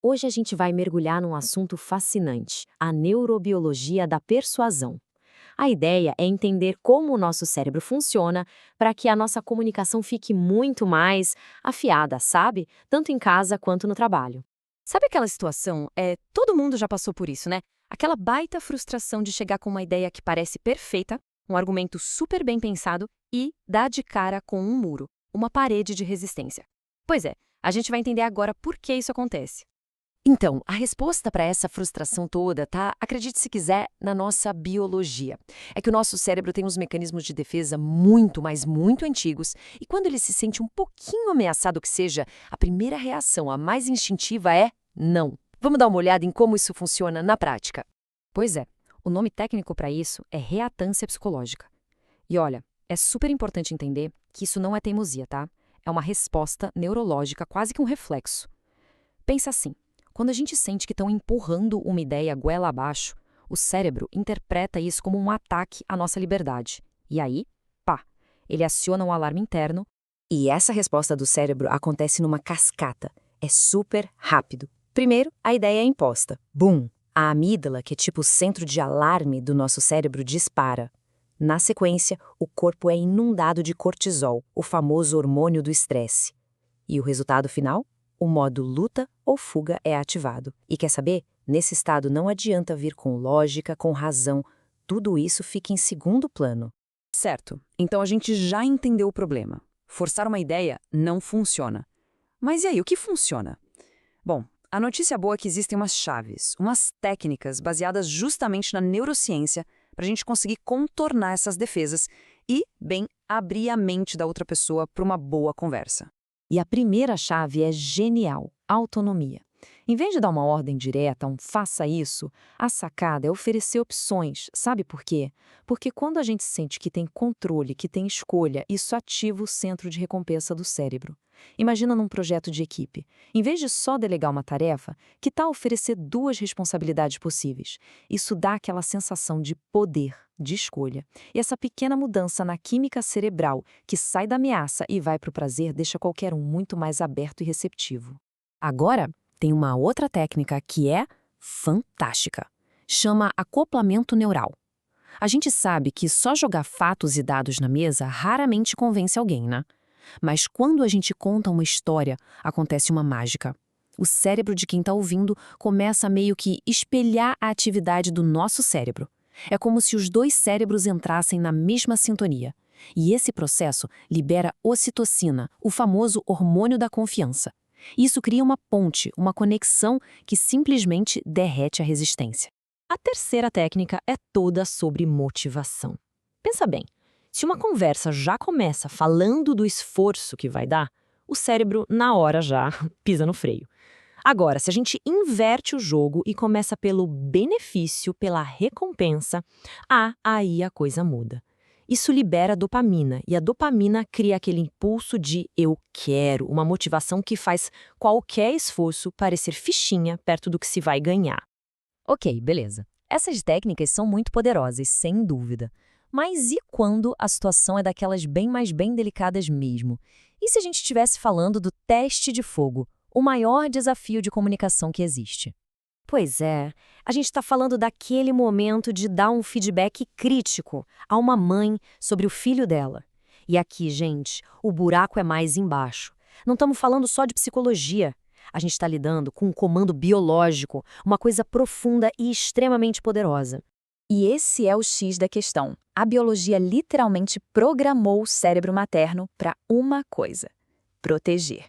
Hoje a gente vai mergulhar num assunto fascinante, a neurobiologia da persuasão. A ideia é entender como o nosso cérebro funciona para que a nossa comunicação fique muito mais afiada, sabe? Tanto em casa quanto no trabalho. Sabe aquela situação? Todo mundo já passou por isso, né? Aquela baita frustração de chegar com uma ideia que parece perfeita, um argumento super bem pensado e dar de cara com um muro, uma parede de resistência. Pois é, a gente vai entender agora por que isso acontece. Então, a resposta para essa frustração toda tá, acredite se quiser, na nossa biologia. É que o nosso cérebro tem uns mecanismos de defesa muito, mas muito antigos, e quando ele se sente um pouquinho ameaçado que seja, a primeira reação, a mais instintiva, é não. Vamos dar uma olhada em como isso funciona na prática. Pois é, o nome técnico para isso é reatância psicológica. E olha, é super importante entender que isso não é teimosia, tá? É uma resposta neurológica, quase que um reflexo. Pensa assim. Quando a gente sente que estão empurrando uma ideia goela abaixo, o cérebro interpreta isso como um ataque à nossa liberdade. E aí, pá, ele aciona um alarme interno. E essa resposta do cérebro acontece numa cascata. É super rápido. Primeiro, a ideia é imposta. Bum! A amígdala, que é tipo o centro de alarme do nosso cérebro, dispara. Na sequência, o corpo é inundado de cortisol, o famoso hormônio do estresse. E o resultado final? O modo luta ou fuga é ativado. E quer saber? Nesse estado não adianta vir com lógica, com razão. Tudo isso fica em segundo plano. Certo, então a gente já entendeu o problema. Forçar uma ideia não funciona. Mas e aí, o que funciona? Bom, a notícia boa é que existem umas chaves, umas técnicas baseadas justamente na neurociência para a gente conseguir contornar essas defesas e, bem, abrir a mente da outra pessoa para uma boa conversa. E a primeira chave é genial: autonomia. Em vez de dar uma ordem direta, faça isso, a sacada é oferecer opções. Sabe por quê? Porque quando a gente sente que tem controle, que tem escolha, isso ativa o centro de recompensa do cérebro. Imagina num projeto de equipe. Em vez de só delegar uma tarefa, que tal oferecer duas responsabilidades possíveis? Isso dá aquela sensação de poder, de escolha. E essa pequena mudança na química cerebral, que sai da ameaça e vai para o prazer, deixa qualquer um muito mais aberto e receptivo. Agora, tem uma outra técnica que é fantástica. Chama acoplamento neural. A gente sabe que só jogar fatos e dados na mesa raramente convence alguém, né? Mas quando a gente conta uma história, acontece uma mágica. O cérebro de quem está ouvindo começa a meio que espelhar a atividade do nosso cérebro. É como se os dois cérebros entrassem na mesma sintonia. E esse processo libera ocitocina, o famoso hormônio da confiança. Isso cria uma ponte, uma conexão que simplesmente derrete a resistência. A terceira técnica é toda sobre motivação. Pensa bem, se uma conversa já começa falando do esforço que vai dar, o cérebro, na hora já, pisa no freio. Agora, se a gente inverte o jogo e começa pelo benefício, pela recompensa, aí a coisa muda. Isso libera dopamina, e a dopamina cria aquele impulso de eu quero, uma motivação que faz qualquer esforço parecer fichinha perto do que se vai ganhar. Ok, beleza. Essas técnicas são muito poderosas, sem dúvida. Mas e quando a situação é daquelas bem mais bem delicadas mesmo? E se a gente estivesse falando do teste de fogo, o maior desafio de comunicação que existe? Pois é, a gente está falando daquele momento de dar um feedback crítico a uma mãe sobre o filho dela. E aqui, gente, o buraco é mais embaixo. Não estamos falando só de psicologia. A gente está lidando com um comando biológico, uma coisa profunda e extremamente poderosa. E esse é o X da questão. A biologia literalmente programou o cérebro materno para uma coisa: proteger.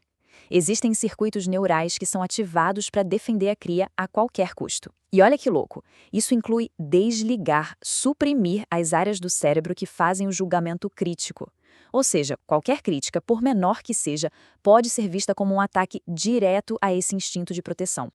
Existem circuitos neurais que são ativados para defender a cria a qualquer custo. E olha que louco, isso inclui desligar, suprimir as áreas do cérebro que fazem o julgamento crítico. Ou seja, qualquer crítica, por menor que seja, pode ser vista como um ataque direto a esse instinto de proteção.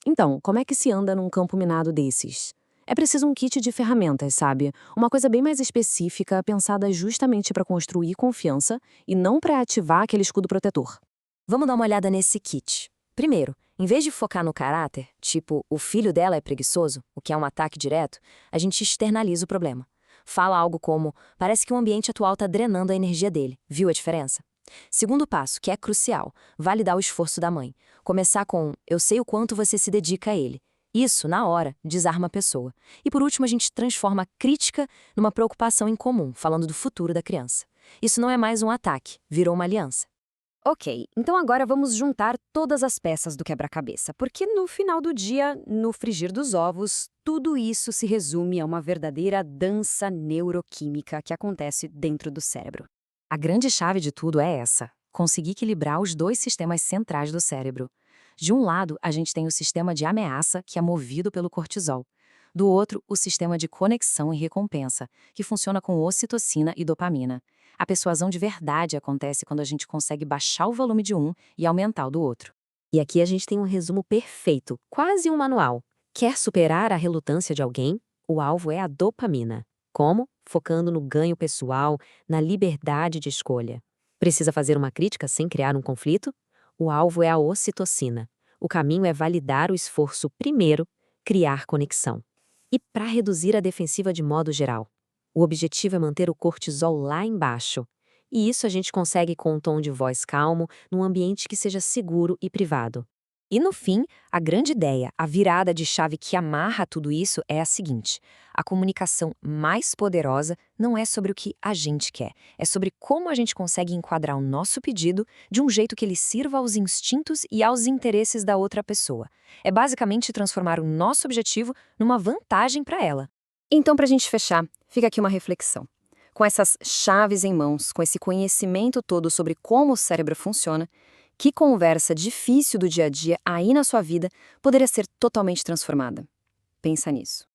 Então, como é que se anda num campo minado desses? É preciso um kit de ferramentas, sabe? Uma coisa bem mais específica, pensada justamente para construir confiança e não para ativar aquele escudo protetor. Vamos dar uma olhada nesse kit. Primeiro, em vez de focar no caráter, tipo, o filho dela é preguiçoso, o que é um ataque direto, a gente externaliza o problema. Fala algo como, parece que o ambiente atual está drenando a energia dele. Viu a diferença? Segundo passo, que é crucial, validar o esforço da mãe. Começar com "eu sei o quanto você se dedica a ele". Isso, na hora, desarma a pessoa. E por último, a gente transforma a crítica numa preocupação em comum, falando do futuro da criança. Isso não é mais um ataque, virou uma aliança. Ok, então agora vamos juntar todas as peças do quebra-cabeça, porque no final do dia, no frigir dos ovos, tudo isso se resume a uma verdadeira dança neuroquímica que acontece dentro do cérebro. A grande chave de tudo é essa: conseguir equilibrar os dois sistemas centrais do cérebro. De um lado, a gente tem o sistema de ameaça, que é movido pelo cortisol. Do outro, o sistema de conexão e recompensa, que funciona com ocitocina e dopamina. A persuasão de verdade acontece quando a gente consegue baixar o volume de um e aumentar o do outro. E aqui a gente tem um resumo perfeito, quase um manual. Quer superar a relutância de alguém? O alvo é a dopamina. Como? Focando no ganho pessoal, na liberdade de escolha. Precisa fazer uma crítica sem criar um conflito? O alvo é a ocitocina. O caminho é validar o esforço primeiro, criar conexão. E para reduzir a defensiva de modo geral? O objetivo é manter o cortisol lá embaixo. E isso a gente consegue com um tom de voz calmo, num ambiente que seja seguro e privado. E no fim, a grande ideia, a virada de chave que amarra tudo isso é a seguinte: a comunicação mais poderosa não é sobre o que a gente quer, é sobre como a gente consegue enquadrar o nosso pedido de um jeito que ele sirva aos instintos e aos interesses da outra pessoa. É basicamente transformar o nosso objetivo numa vantagem para ela. Então, para a gente fechar, fica aqui uma reflexão. Com essas chaves em mãos, com esse conhecimento todo sobre como o cérebro funciona, que conversa difícil do dia a dia aí na sua vida poderia ser totalmente transformada? Pensa nisso.